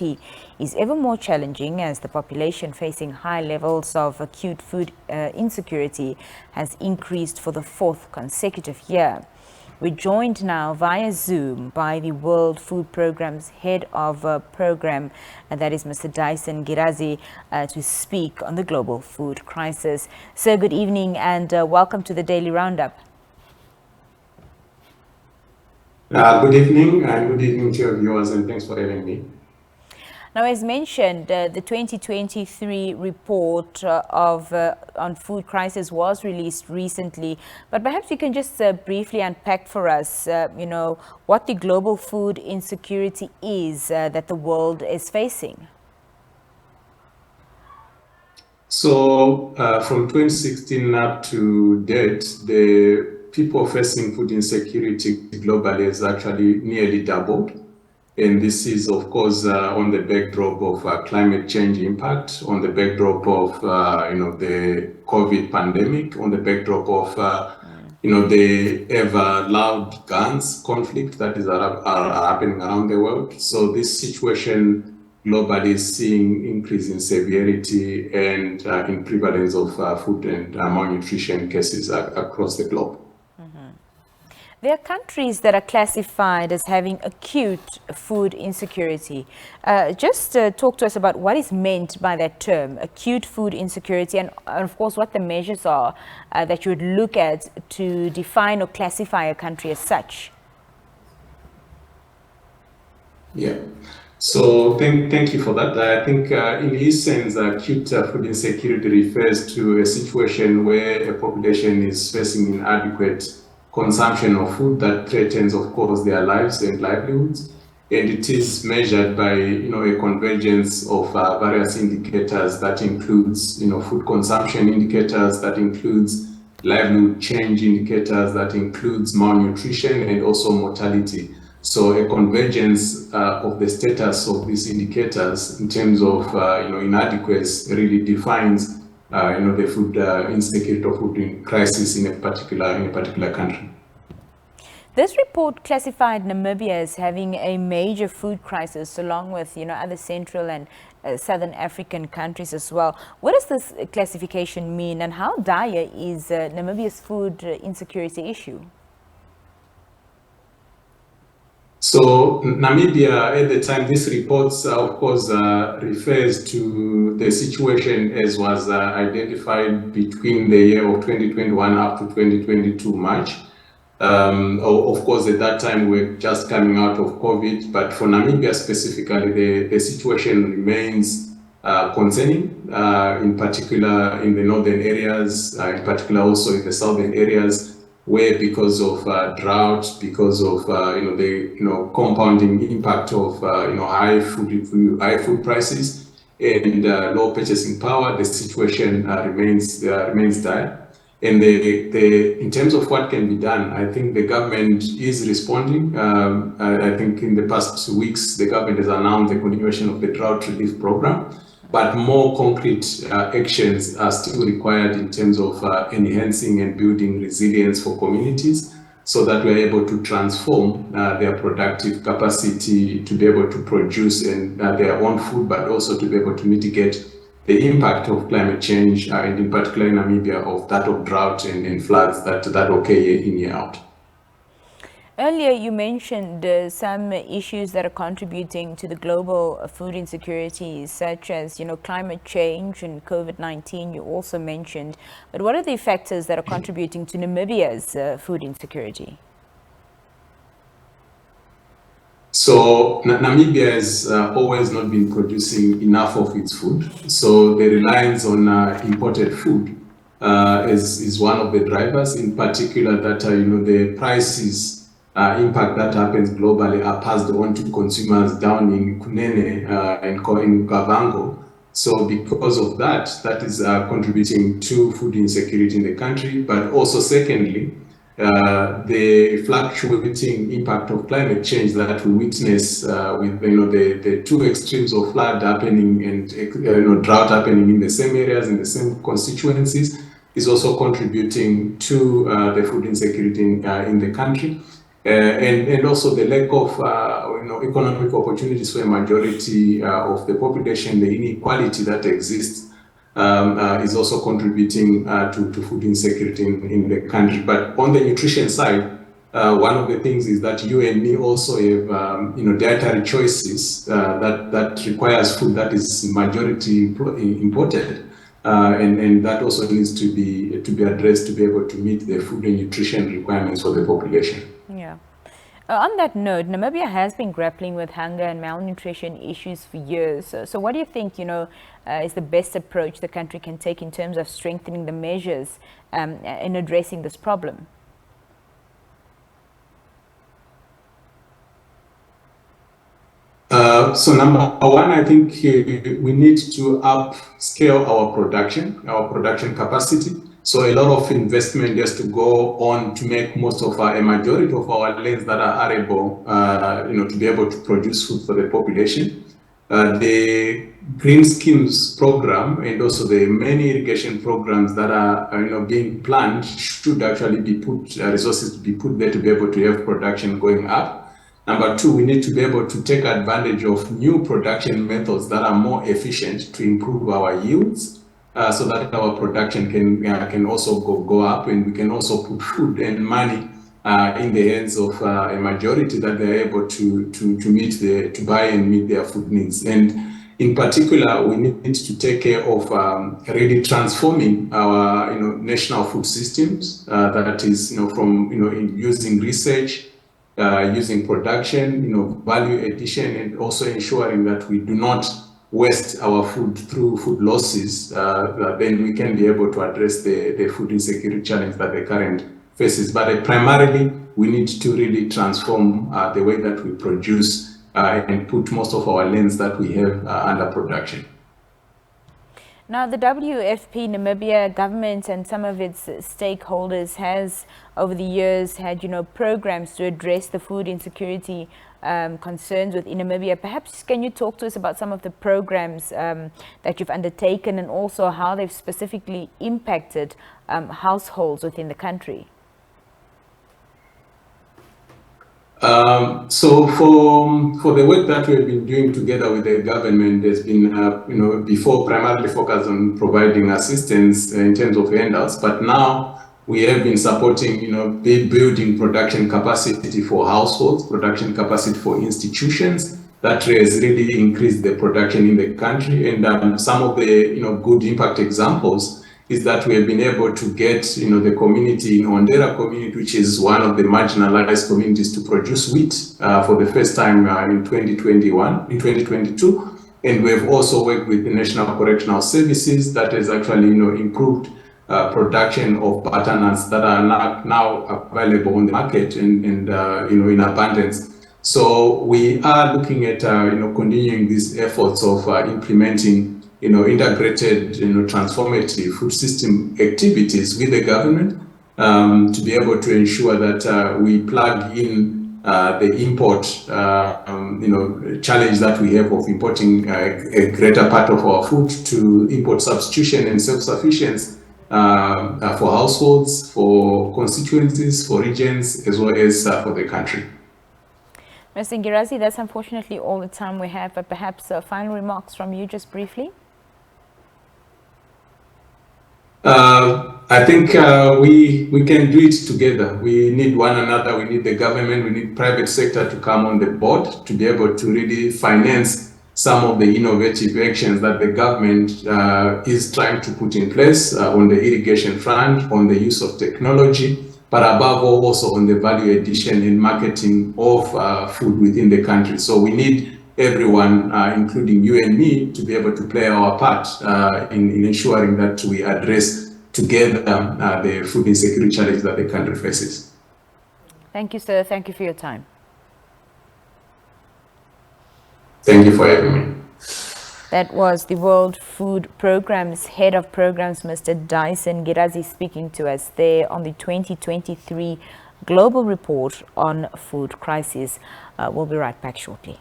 is ever more challenging as the population facing high levels of acute food insecurity has increased for the fourth consecutive year. We're joined now via Zoom by the World Food Programme's head of program, that is Mr. Dyson Girazi, to speak on the global food crisis. So good evening and welcome to the Daily Roundup. Good evening and good evening to your viewers, and thanks for having me. Now, as mentioned, the 2023 report on food crisis was released recently, but perhaps you can just briefly unpack for us, what the global food insecurity is that the world is facing. So, from 2016 up to date, the people facing food insecurity globally has actually nearly doubled. And this is, of course, on the backdrop of climate change impact, on the backdrop of, the COVID pandemic, on the backdrop of, the ever loud guns conflict that are happening around the world. So this situation globally is seeing increase in severity and in prevalence of food and malnutrition cases across the globe. There are countries that are classified as having acute food insecurity. Just talk to us about what is meant by that term, acute food insecurity, and of course what the measures are that you would look at to define or classify a country as such. Yeah, so thank you for that. I think in essence, acute food insecurity refers to a situation where a population is facing inadequate consumption of food that threatens, of course, their lives and livelihoods, and it is measured by a convergence of various indicators that includes food consumption indicators, that includes livelihood change indicators, that includes malnutrition and also mortality. So a convergence of the status of these indicators in terms of inadequacy really defines the food insecurity or food crisis in a particular country. This report classified Namibia as having a major food crisis, along with other Central and Southern African countries as well. What does this classification mean, and how dire is Namibia's food insecurity issue? So Namibia, at the time, this report, of course, refers to the situation as was identified between the year of 2021 up to 2022 March. Of course, at that time, we're just coming out of COVID, but for Namibia specifically, the situation remains concerning, in particular in the northern areas, in particular also in the southern areas, where because of drought, because of the compounding impact of high food prices and low purchasing power, the situation remains dire. And in terms of what can be done, I think the government is responding. I think in the past weeks, the government has announced the continuation of the drought relief program, but more concrete actions are still required in terms of enhancing and building resilience for communities so that we're able to transform their productive capacity to be able to produce their own food, but also to be able to mitigate the impact of climate change, and in particular in Namibia, of that of drought and floods that occur year in, year out. Earlier, you mentioned some issues that are contributing to the global food insecurity, such as climate change and COVID-19. You also mentioned, but what are the factors that are contributing to Namibia's food insecurity? So Namibia has always not been producing enough of its food. So the reliance on imported food is one of the drivers. In particular, that the prices impact that happens globally are passed on to consumers down in Kunene and in Kavango. So because of that is contributing to food insecurity in the country. But also, secondly, the fluctuating impact of climate change that we witness with the two extremes of flood happening and drought happening in the same areas, in the same constituencies, is also contributing to the food insecurity in the country. and also the lack of economic opportunities for a majority of the population, the inequality that exists is also contributing to food insecurity in the country. But on the nutrition side, one of the things is that you and me also have dietary choices that requires food that is majority imported. And that also needs to be addressed to be able to meet the food and nutrition requirements for the population. Yeah. On that note, Namibia has been grappling with hunger and malnutrition issues for years. So what do you think, is the best approach the country can take in terms of strengthening the measures in addressing this problem? So number one, I think we need to upscale our production capacity. So a lot of investment has to go on to make a majority of our lands that are arable, to be able to produce food for the population. The Green Schemes program and also the many irrigation programs that are being planned should actually be resources to be put there to be able to have production going up. Number two, we need to be able to take advantage of new production methods that are more efficient to improve our yields, so that our production can also go up, and we can also put food and money in the hands of a majority that they're able to buy and meet their food needs. And in particular, we need to take care of really transforming our national food systems. That is from using research, using production, value addition, and also ensuring that we do not waste our food through food losses. Then we can be able to address the food insecurity challenge that the current faces. But primarily, we need to really transform the way that we produce and put most of our lands that we have under production. Now, the WFP, Namibia government and some of its stakeholders has over the years had, programs to address the food insecurity concerns within Namibia. Perhaps can you talk to us about some of the programs that you've undertaken and also how they've specifically impacted households within the country? So for the work that we've been doing together with the government, there's been, before primarily focused on providing assistance in terms of handouts, but now we have been supporting, building production capacity for households, production capacity for institutions. That has really increased the production in the country. And some of the, good impact examples is that we have been able to get, the community in Ondera community, which is one of the marginalized communities, to produce wheat for the first time in 2022. And we have also worked with the National Correctional Services that has actually, improved production of butternuts that are now available on the market and in abundance. So we are looking at, continuing these efforts of implementing integrated, transformative food system activities with the government to be able to ensure that we plug in the import, challenge that we have of importing a greater part of our food to import substitution and self-sufficiency for households, for constituencies, for regions, as well as for the country. Mr. Ngirazi, that's unfortunately all the time we have, but perhaps final remarks from you just briefly. I think we can do it together. We need one another. We need the government. We need private sector to come on the board to be able to really finance some of the innovative actions that the government is trying to put in place on the irrigation front, on the use of technology, but above all also on the value addition and marketing of food within the country. So we need everyone, including you and me, to be able to play our part in ensuring that we address together the food insecurity challenge that the country faces. Thank you, sir. Thank you for your time. Thank you for having me. That was the World Food Programme's Head of Programs, Mr. Dyson Ngirazi, speaking to us there on the 2023 Global Report on Food Crisis. We'll be right back shortly.